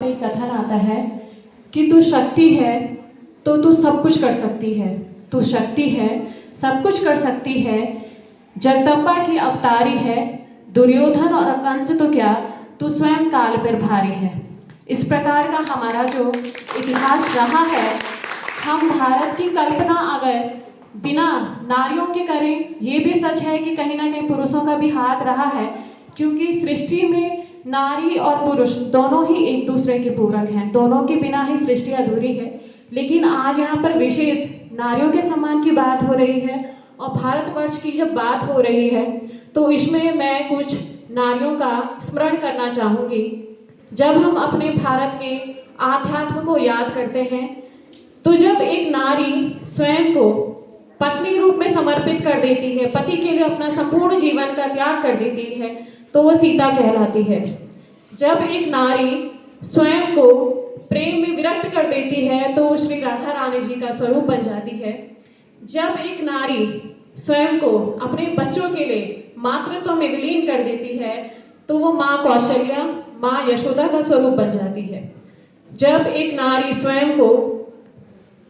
में एक कथन आता है कि तू शक्ति है तो तू सब कुछ कर सकती है, तू शक्ति है सब कुछ कर सकती है, जगदम्बा की अवतारी है, दुर्योधन और कंस तो क्या तू स्वयं काल पर भारी है। इस प्रकार का हमारा जो इतिहास रहा है, हम भारत की कल्पना अगर बिना नारियों के करें, ये भी सच है कि कहीं ना कहीं पुरुषों का भी हाथ रहा है, क्योंकि सृष्टि में नारी और पुरुष दोनों ही एक दूसरे के पूरक हैं, दोनों के बिना ही सृष्टि अधूरी है। लेकिन आज यहाँ पर विशेष नारियों के सम्मान की बात हो रही है और भारतवर्ष की जब बात हो रही है तो इसमें मैं कुछ नारियों का स्मरण करना चाहूँगी। जब हम अपने भारत के आध्यात्म को याद करते हैं तो जब एक नारी स्वयं को पत्नी रूप में समर्पित कर देती है, पति के लिए अपना संपूर्ण जीवन का त्याग कर देती है, तो वो सीता कहलाती है। जब एक नारी स्वयं को प्रेम में विरक्त कर देती है तो वो श्री राधा रानी जी का स्वरूप बन जाती है। जब एक नारी स्वयं को अपने बच्चों के लिए मातृत्व में विलीन कर देती है तो वो माँ कौशल्या, माँ यशोदा का स्वरूप बन जाती है। जब एक नारी स्वयं को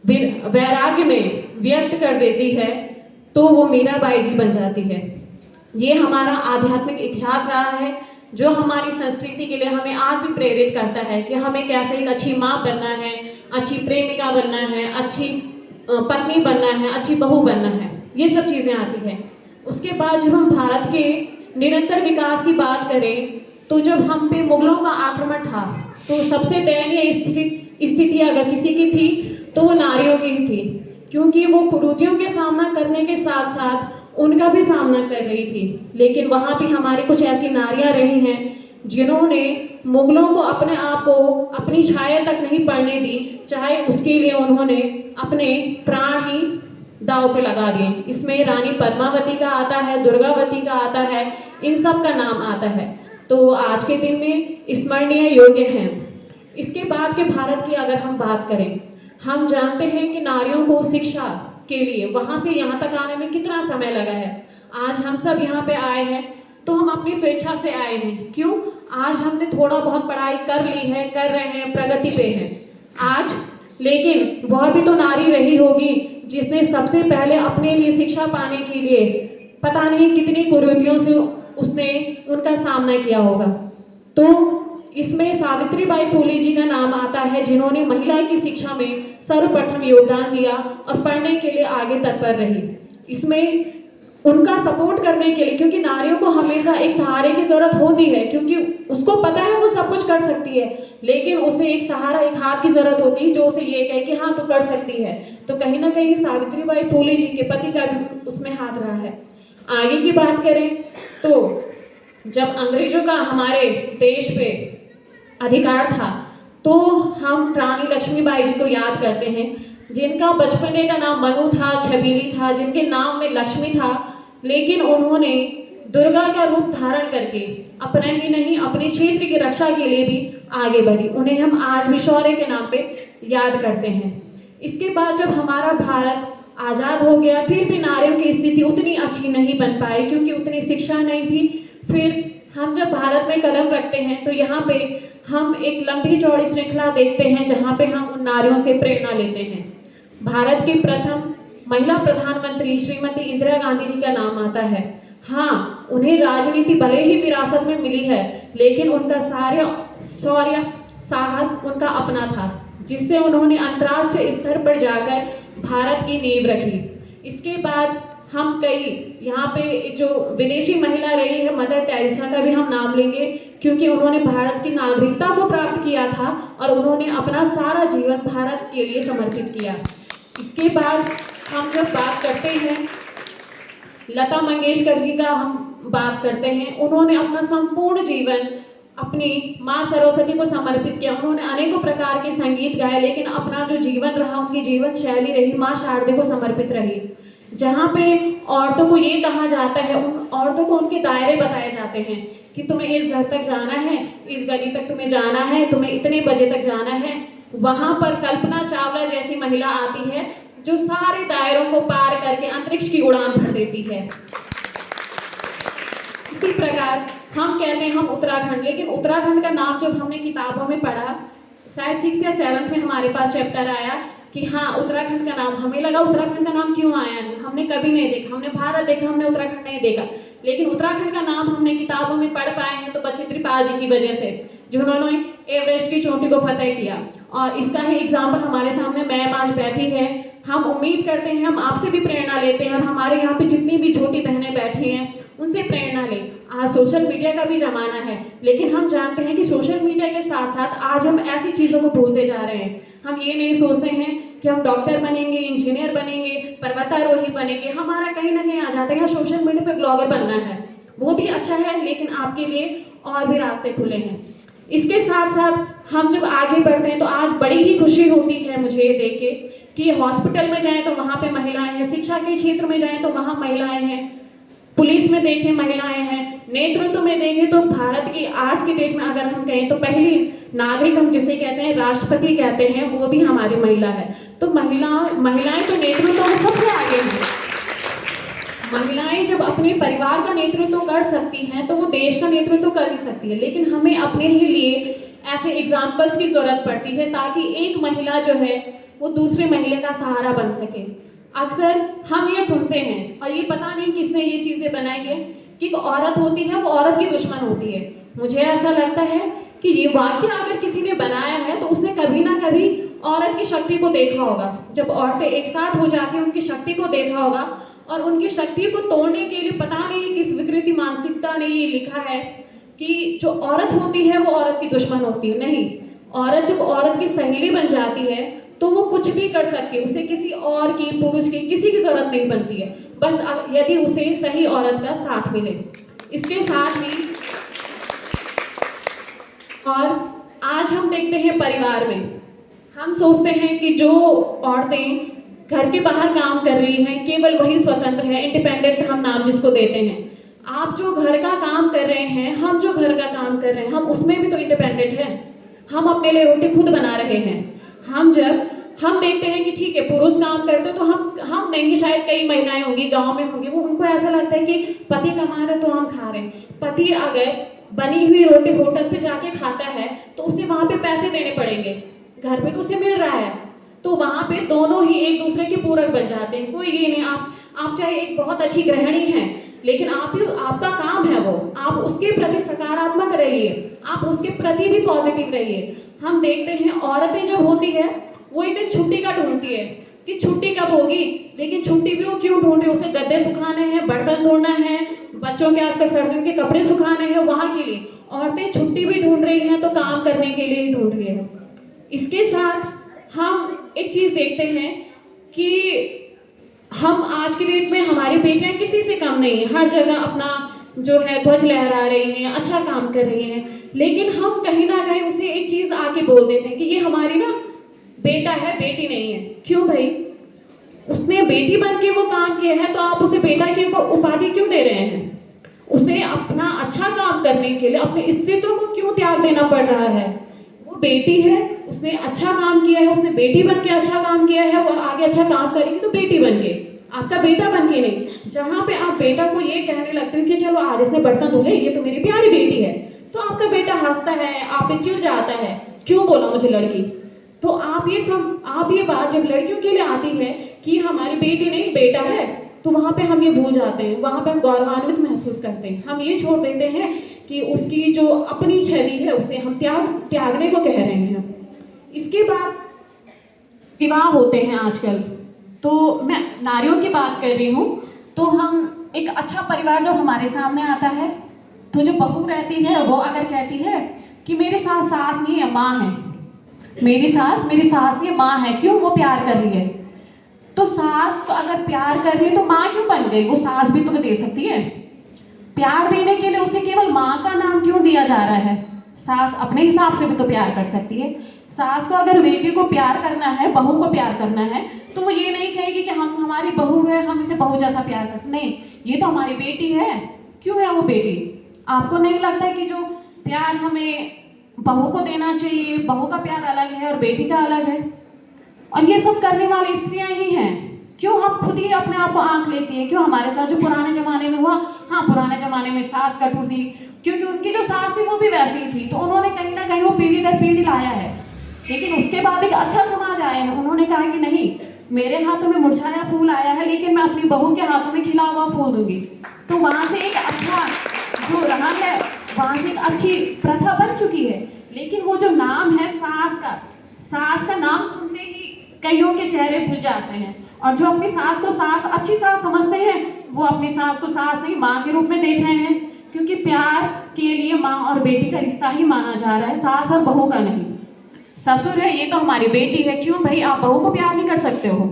वैराग्य में व्यक्त कर देती है तो वो मीराबाई जी बन जाती है। ये हमारा आध्यात्मिक इतिहास रहा है जो हमारी संस्कृति के लिए हमें आज भी प्रेरित करता है कि हमें कैसे एक अच्छी माँ बनना है, अच्छी प्रेमिका बनना है, अच्छी पत्नी बनना है, अच्छी बहू बनना है, ये सब चीज़ें आती हैं। उसके बाद जब हम भारत के निरंतर विकास की बात करें तो जब हम पे मुगलों का आक्रमण था तो सबसे दयनीय स्थिति अगर किसी की थी तो वो नारियों की ही थी, क्योंकि वो कुरीतियों के सामना करने के साथ साथ उनका भी सामना कर रही थी। लेकिन वहाँ भी हमारी कुछ ऐसी नारियाँ रही हैं जिन्होंने मुगलों को अपने आप को अपनी छाया तक नहीं पड़ने दी, चाहे उसके लिए उन्होंने अपने प्राण ही दांव पे लगा दिए। इसमें रानी पद्मावती का आता है, दुर्गावती का आता है, इन सब का नाम आता है, तो आज के दिन में स्मरणीय योग्य हैं। इसके बाद के भारत की अगर हम बात करें, हम जानते हैं कि नारियों को शिक्षा के लिए वहाँ से यहाँ तक आने में कितना समय लगा है। आज हम सब यहाँ पे आए हैं तो हम अपनी स्वेच्छा से आए हैं। क्यों? आज हमने थोड़ा बहुत पढ़ाई कर ली है, कर रहे हैं, प्रगति पे हैं आज, लेकिन वह भी तो नारी रही होगी जिसने सबसे पहले अपने लिए शिक्षा पाने के लिए पता नहीं कितनी कुरीतियों से उसने उनका सामना किया होगा। तो इसमें सावित्रीबाई फुले जी का नाम आता है जिन्होंने महिला की शिक्षा में सर्वप्रथम योगदान दिया और पढ़ने के लिए आगे तत्पर रही। इसमें उनका सपोर्ट करने के लिए, क्योंकि नारियों को हमेशा एक सहारे की जरूरत होती है, क्योंकि उसको पता है वो सब कुछ कर सकती है, लेकिन उसे एक सहारा, एक हाथ की जरूरत होती है जो उसे ये कहे कि हाँ तू कर सकती है। तो कहीं ना कहीं सावित्रीबाई फुले जी के पति का भी उसमें हाथ रहा है। आगे की बात करें तो जब अंग्रेजों का हमारे देश पे अधिकार था तो हम रानी लक्ष्मीबाई जी को याद करते हैं, जिनका बचपने का नाम मनु था, छबीली था, जिनके नाम में लक्ष्मी था, लेकिन उन्होंने दुर्गा का रूप धारण करके अपना ही नहीं अपने क्षेत्र की रक्षा के लिए भी आगे बढ़ी। उन्हें हम आज भी शौर्य के नाम पे याद करते हैं। इसके बाद जब हमारा भारत आज़ाद हो गया फिर भी नारियों की स्थिति उतनी अच्छी नहीं बन पाई, क्योंकि उतनी शिक्षा नहीं थी। फिर हम जब भारत में कदम रखते हैं तो यहाँ पे हम एक लंबी चौड़ी श्रृंखला देखते हैं जहाँ पे हम उन नारियों से प्रेरणा लेते हैं। भारत की प्रथम महिला प्रधानमंत्री श्रीमती इंदिरा गांधी जी का नाम आता है। हाँ, उन्हें राजनीति भले ही विरासत में मिली है, लेकिन उनका सारे शौर्य साहस उनका अपना था, जिससे उन्होंने अंतर्राष्ट्रीय स्तर पर जाकर भारत की नींव रखी। इसके बाद हम कई यहाँ पे जो विदेशी महिला रही है मदर टेरेसा का भी हम नाम लेंगे, क्योंकि उन्होंने भारत की नागरिकता को प्राप्त किया था और उन्होंने अपना सारा जीवन भारत के लिए समर्पित किया। इसके बाद हम जब बात करते हैं लता मंगेशकर जी का, हम बात करते हैं, उन्होंने अपना संपूर्ण जीवन अपनी माँ सरस्वती को समर्पित किया। उन्होंने अनेकों प्रकार के संगीत गाए, लेकिन अपना जो जीवन रहा, उनकी जीवन शैली रही माँ शारदे को समर्पित रही। जहाँ पे औरतों को ये कहा जाता है, उन औरतों को उनके दायरे बताए जाते हैं कि तुम्हें इस घर तक जाना है, इस गली तक तुम्हें जाना है, तुम्हें इतने बजे तक जाना है। वहाँ पर कल्पना चावला जैसी महिला आती है जो सारे दायरों को पार करके अंतरिक्ष की उड़ान भर देती है। इसी प्रकार हम कहते हैं हम उत्तराखंड, लेकिन उत्तराखंड का नाम जब हमने किताबों में पढ़ा शायद 6th या 7th में हमारे पास चैप्टर आया कि हाँ उत्तराखंड का नाम, हमें लगा उत्तराखंड का नाम क्यों आया है, हमने कभी नहीं देखा, हमने भारत देखा, हमने उत्तराखंड नहीं देखा, लेकिन उत्तराखंड का नाम हमने किताबों में पढ़ पाए हैं तो बचेंद्री पाल जी की वजह से, जिन्होंने एवरेस्ट की चोटी को फतेह किया। और इसका ही एग्जाम्पल हमारे सामने मैम आज बैठी है। हम उम्मीद करते हैं, हम आपसे भी प्रेरणा लेते हैं और हमारे यहाँ पे जितनी भी छोटी बहनें बैठी हैं उनसे प्रेरणा लें। आज सोशल मीडिया का भी ज़माना है, लेकिन हम जानते हैं कि सोशल मीडिया के साथ साथ आज हम ऐसी चीज़ों को भूलते जा रहे हैं। हम ये नहीं सोचते हैं कि हम डॉक्टर बनेंगे, इंजीनियर बनेंगे, पर्वतारोही बनेंगे, हमारा कहीं ना कहीं आ जाता है सोशल मीडिया पर ब्लॉगर बनना है। वो भी अच्छा है, लेकिन आपके लिए और भी रास्ते खुले हैं। इसके साथ साथ हम जब आगे बढ़ते हैं तो आज बड़ी ही खुशी होती है मुझे ये देख के कि हॉस्पिटल में जाएं तो वहाँ पे महिलाएं हैं, शिक्षा के क्षेत्र में जाएं तो वहाँ महिलाएं हैं, पुलिस में देखें महिलाएं हैं, नेतृत्व में देखें तो भारत की आज की डेट में अगर हम कहें तो पहली नागरिक हम जिसे कहते हैं राष्ट्रपति कहते हैं, वो भी हमारी महिला है। तो महिलाएं तो नेतृत्व में सबसे आगे हैं। महिलाएं जब अपने परिवार का नेतृत्व कर सकती हैं तो वो देश का नेतृत्व कर भी सकती है, लेकिन हमें अपने ही लिए ऐसे एग्जाम्पल्स की ज़रूरत पड़ती है ताकि एक महिला जो है वो दूसरे महिला का सहारा बन सके। अक्सर हम ये सुनते हैं और ये पता नहीं किसने ये चीज़ें बनाई है कि एक औरत होती है वो औरत की दुश्मन होती है। मुझे ऐसा लगता है कि ये वाक्य अगर किसी ने बनाया है तो उसने कभी ना कभी औरत की शक्ति को देखा होगा। जब औरतें एक साथ हो जाके उनकी शक्ति को देखा होगा और उनकी शक्ति को तोड़ने के लिए पता नहीं किस विकृति मानसिकता ने ये लिखा है कि जो औरत होती है वो औरत की दुश्मन होती है। नहीं, औरत जब औरत की सहेली बन जाती है तो वो कुछ भी कर सकती है, उसे किसी और की, पुरुष की, किसी की ज़रूरत नहीं बनती है, बस यदि उसे सही औरत का साथ मिले। इसके साथ ही और आज हम देखते हैं परिवार में हम सोचते हैं कि जो औरतें घर के बाहर काम कर रही हैं केवल वही स्वतंत्र है, इंडिपेंडेंट हम नाम जिसको देते हैं। आप जो घर का काम कर रहे हैं, हम जो घर का काम कर रहे हैं, हम उसमें भी तो इंडिपेंडेंट हैं। हम अपने लिए रोटी खुद बना रहे हैं। हम देखते हैं कि ठीक है पुरुष काम करते तो हम देंगे, शायद कई महिलाएं होंगी गांव में होंगी, वो उनको ऐसा लगता है कि पति कमा रहे तो हम खा रहे हैं। पति अगर बनी हुई रोटी होटल पे जाके खाता है तो उसे वहाँ पे पैसे देने पड़ेंगे, घर पे तो उसे मिल रहा है, तो वहाँ पे दोनों ही एक दूसरे के पूरक बन जाते हैं। कोई ये नहीं, आप चाहे एक बहुत अच्छी गृहिणी हैं, लेकिन आपका काम है वो, आप उसके प्रति सकारात्मक रहिए, आप उसके प्रति भी पॉजिटिव रहिए। हम देखते हैं औरतें जब होती है वो एक दिन छुट्टी का ढूंढती है कि छुट्टी कब होगी, लेकिन छुट्टी भी वो क्यों ढूंढ रही है, उसे गद्दे सुखाने हैं, बर्तन धोना है, बच्चों के आजकल सर्दियों के कपड़े सुखाने हैं, वहाँ के लिए औरतें छुट्टी भी ढूंढ रही हैं तो काम करने के लिए ही ढूंढ रही है। इसके साथ हम एक चीज़ देखते हैं कि हम आज की डेट में हमारी बेटियां किसी से कम नहीं है, हर जगह अपना जो है ध्वज लहरा रही हैं, अच्छा काम कर रही हैं, लेकिन हम कहीं ना कहीं उसे एक चीज़ आके बोल देते हैं कि ये हमारी ना बेटा है, बेटी नहीं है। क्यों भाई, उसने बेटी बन के वो काम किया है तो आप उसे बेटा की उपाधि क्यों दे रहे हैं? उसे अपना अच्छा काम करने के लिए अपने स्त्रीत्व को क्यों त्याग देना पड़ रहा है? वो बेटी है, उसने अच्छा काम किया है, उसने बेटी बन के अच्छा काम किया है, वो आगे अच्छा काम करेगी तो बेटी बन के, आपका बेटा बन के नहीं। जहाँ पे आप बेटा को ये कहने लगते हो कि चलो आज इसने बर्तन धुले, ये तो मेरी प्यारी बेटी है, तो आपका बेटा हंसता है, आप पे चिढ़ जाता है, क्यों बोला मुझे लड़की। तो आप ये बात जब लड़कियों के लिए आती है कि हमारी बेटी नहीं बेटा है, तो वहाँ पे हम ये भूल जाते हैं, वहाँ पे हम गौरवान्वित महसूस करते हैं। हम ये छोड़ देते हैं कि उसकी जो अपनी छवि है उसे हम त्यागने को कह रहे हैं। इसके बाद विवाह होते हैं आजकल, तो मैं नारियों की बात कर रही हूँ, तो हम एक अच्छा परिवार जब हमारे सामने आता है तो जो बहू रहती है वो अगर कहती है कि मेरे सास नहीं है, माँ है, मेरी सास नहीं है, माँ है, क्यों, वो प्यार कर रही है। तो सास को अगर प्यार कर रही है तो माँ क्यों बन गई? वो सास भी तो दे सकती है। प्यार देने के लिए उसे केवल माँ का नाम क्यों दिया जा रहा है? सास अपने हिसाब से भी तो प्यार कर सकती है। सास को अगर बेटी को प्यार करना है, बहू को प्यार करना है, तो वो ये नहीं कहेगी कि हम हमारी बहू है, हम इसे बहू जैसा प्यार करते, नहीं, ये तो हमारी बेटी है। क्यों है वो बेटी? आपको नहीं लगता कि जो प्यार हमें बहू को देना चाहिए, बहू का प्यार अलग है और बेटी का अलग है? और ये सब करने वाली स्त्रियां ही हैं। क्यों हम खुद ही अपने आप को आंक लेती है? क्यों हमारे साथ जो पुराने जमाने में हुआ, हाँ पुराने जमाने में सास कठोर थी, क्योंकि उनकी जो सास थी वो भी वैसी ही थी, तो उन्होंने कहीं ना कहीं वो पीढ़ी दर पीढ़ी लाया है। लेकिन उसके बाद एक अच्छा समाज आया है, उन्होंने कहा कि नहीं, मेरे हाथों में मुरझाया फूल आया है लेकिन मैं अपनी बहू के हाथों में खिला हुआ फूल दूंगी। तो वहाँ से एक अच्छा जो रहा है, वहाँ से एक अच्छी प्रथा बन चुकी है। लेकिन वो जो नाम है सास का नाम सुनते ही कईयों के चेहरे भूल जाते हैं, और जो अपनी सास को सास, अच्छी सास समझते हैं, वो अपनी सास को सास नहीं माँ के रूप में देख रहे हैं, क्योंकि प्यार के लिए माँ और बेटी का रिश्ता ही माना जा रहा है, सास और बहू का नहीं। ससुर है, ये तो हमारी बेटी है, क्यों भाई आप बहू को प्यार नहीं कर सकते हो?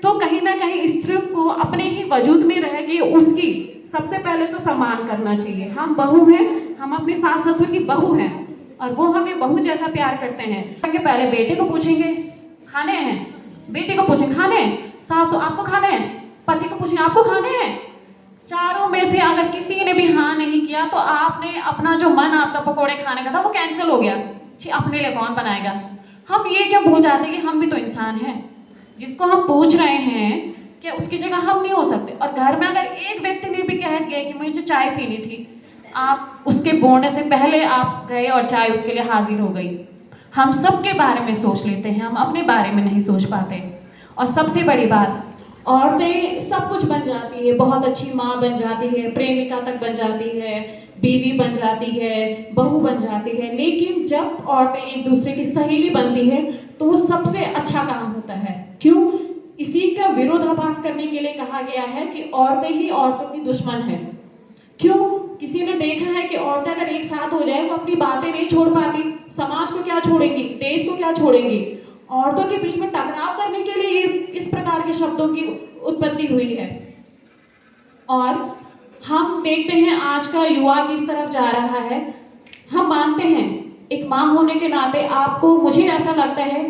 तो कहीं ना कहीं स्त्री को अपने ही वजूद में रह के उसकी सबसे पहले तो सम्मान करना चाहिए। हम बहू हैं, हम अपने सास ससुर की बहू हैं, और वो हमें बहू जैसा प्यार करते हैं। पहले बेटे को पूछेंगे खाने हैं, बेटी को पूछेंगे खाने हैं, सासू आपको खाने हैं, पति को पूछेंगे आपको खाने हैं। चारों में से अगर किसी ने भी हाँ नहीं किया तो आपने अपना जो मन आपका पकोड़े खाने का था वो कैंसिल हो गया। अपने लिए कौन बनाएगा? हम ये क्या भूल जाते हैं कि हम भी तो इंसान हैं, जिसको हम पूछ रहे हैं कि उसकी जगह हम नहीं हो सकते। और घर में अगर एक व्यक्ति ने भी कह दिया कि मुझे चाय पीनी थी, आप उसके बोलने से पहले आप गए और चाय उसके लिए हाजिर हो गई। हम सबके बारे में सोच लेते हैं, हम अपने बारे में नहीं सोच पाते। और सबसे बड़ी बात, औरतें सब कुछ बन जाती है, बहुत अच्छी माँ बन जाती है, प्रेमिका तक बन जाती है, बीवी बन जाती है, बहू बन जाती है, लेकिन जब औरतें एक दूसरे की सहेली बनती है तो वो सबसे अच्छा काम होता है। क्यों? इसी का विरोधाभास करने के लिए कहा गया है कि औरतें ही औरतों की दुश्मन है। क्यों? किसी ने देखा है कि औरतें अगर एक साथ हो जाए वो अपनी बातें नहीं छोड़ पाती, समाज को क्या छोड़ेंगी, देश को क्या छोड़ेंगी। औरतों के बीच में टकराव करने के लिए इस प्रकार के शब्दों की उत्पत्ति हुई है। और हम देखते हैं आज का युवा किस तरफ जा रहा है। हम मानते हैं एक माँ होने के नाते आपको, मुझे ऐसा लगता है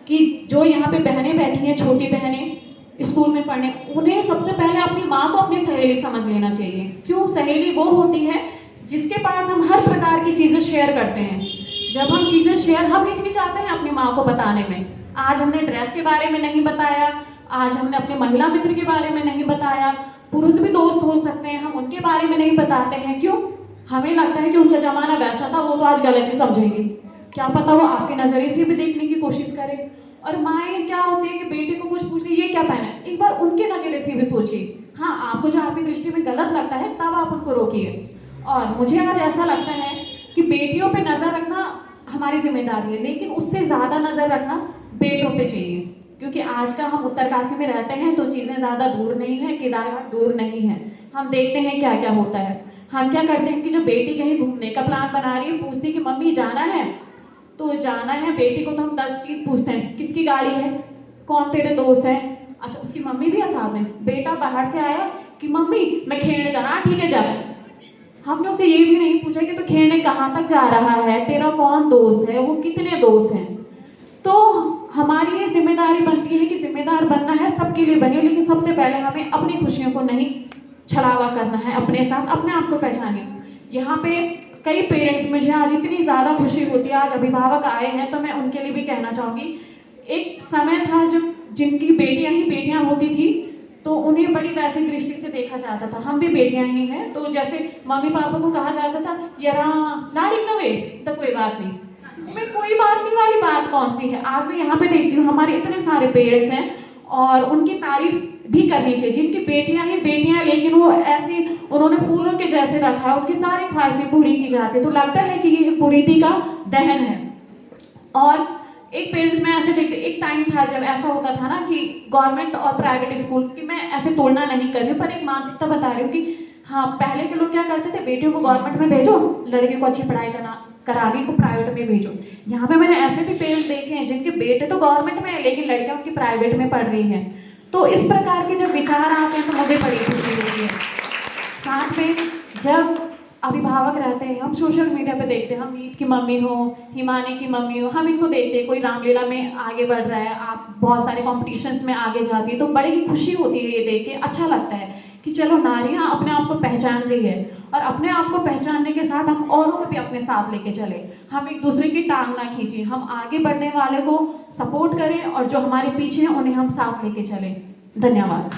कि जो यहाँ पे बहनें बैठी हैं, छोटी बहनें स्कूल में पढ़ने, उन्हें सबसे पहले अपनी माँ को अपनी सहेली समझ लेना चाहिए। क्यों? सहेली वो होती है जिसके पास हम हर प्रकार की चीज़ें शेयर करते हैं। जब हम चीज़ें शेयर, हम हिचकिचाते हैं अपनी माँ को बताने में। आज हमने ड्रेस के बारे में नहीं बताया, आज हमने अपने महिला मित्र के बारे में नहीं बताया, पुरुष भी दोस्त हो सकते हैं, हम उनके बारे में नहीं बताते हैं। क्यों? हमें लगता है कि उनका ज़माना वैसा था, वो तो आज गलत ही समझेंगे। क्या पता वो आपके नज़रिए से भी देखने की कोशिश करे। और माएँ क्या होती है कि बेटे को कुछ पूछ ले, ये क्या पहना है, एक बार उनके नज़रिए से भी सोचिए। हाँ, आपको जो आपकी दृष्टि में गलत लगता है तब आप उनको रोकिए। और मुझे आज ऐसा लगता है कि बेटियों पे नज़र रखना हमारी जिम्मेदारी है, लेकिन उससे ज़्यादा नज़र रखना बेटों पे चाहिए। क्योंकि आज का हम उत्तरकाशी में रहते हैं तो चीज़ें ज़्यादा दूर नहीं है, केदारनाथ दूर नहीं है। हम देखते हैं क्या क्या होता है। हम क्या करते हैं कि जो बेटी कहीं घूमने का प्लान बना रही है, पूछती कि मम्मी जाना है, तो जाना है बेटी को तो हम 10 चीज़ पूछते हैं। किसकी गाड़ी है, कौन तेरे दोस्त हैं, अच्छा उसकी मम्मी भी है साथ में। बेटा बाहर से आया कि मम्मी मैं खेलने जा रहा, ठीक है जा रहा है। हमने उसे ये भी नहीं पूछा कि तो खेलने कहाँ तक जा रहा है, तेरा कौन दोस्त है, वो कितने दोस्त हैं। तो हमारी ये जिम्मेदारी बनती है कि जिम्मेदार बनना है, सबके लिए बने, लेकिन सबसे पहले हमें अपनी खुशियों को नहीं छलावा करना है, अपने साथ अपने आप को पहचानिए। यहाँ पे कई पेरेंट्स, मुझे आज इतनी ज़्यादा खुशी होती है, आज अभिभावक आए हैं तो मैं उनके लिए भी कहना चाहूँगी। एक समय था जब जिनकी बेटियाँ ही बेटियाँ होती थी तो उन्हें बड़ी वैसी दृष्टि से देखा जाता था। हम भी बेटियां ही हैं, तो जैसे मम्मी पापा को कहा जाता था यारा लाडिक नवे, तो कोई बात नहीं, इसमें कोई बात नहीं वाली बात कौन सी है। आज मैं यहाँ पे देखती हूँ हमारे इतने सारे पेरेंट्स हैं और उनकी तारीफ भी करनी चाहिए, जिनकी बेटियां ही बेटियां, लेकिन वो ऐसी उन्होंने फूलों के जैसे रखा है, उनकी सारी ख्वाहिशें पूरी की जाती है। तो लगता है कि ये कुरीति का दहन है। और एक पेरेंट्स में ऐसे देखते, एक टाइम था जब ऐसा होता था ना कि गवर्नमेंट और प्राइवेट स्कूल की, मैं ऐसे तुलना नहीं कर रही हूँ पर एक मानसिकता बता रही हूँ कि हाँ, पहले के लोग क्या करते थे, बेटियों को गवर्नमेंट में भेजो, लड़के को अच्छी पढ़ाई कराने को प्राइवेट में भेजो। यहाँ पे मैंने ऐसे भी पेरेंट्स देखे हैं जिनके बेटे तो गवर्नमेंट में है लेकिन लड़कियां उनकी प्राइवेट में पढ़ रही हैं। तो इस प्रकार के जब विचार आते हैं तो मुझे बड़ी खुशी होती है। साथ में जब अभिभावक रहते हैं, हम सोशल मीडिया पे देखते हैं, हम मीत की मम्मी हो, हिमानी की मम्मी हो, हम इनको देखते हैं, कोई रामलीला में आगे बढ़ रहा है, आप बहुत सारे कॉम्पिटिशन्स में आगे जाती है, तो बड़ी ही खुशी होती है ये देख के। अच्छा लगता है कि चलो नारियां अपने आप को पहचान रही है, और अपने आप को पहचानने के साथ हम औरों को भी अपने साथ लेके चले। हम एक दूसरे की टांग ना खींचे, हम आगे बढ़ने वाले को सपोर्ट करें और जो हमारे पीछे हैं उन्हें हम साथ लेके चलें। धन्यवाद।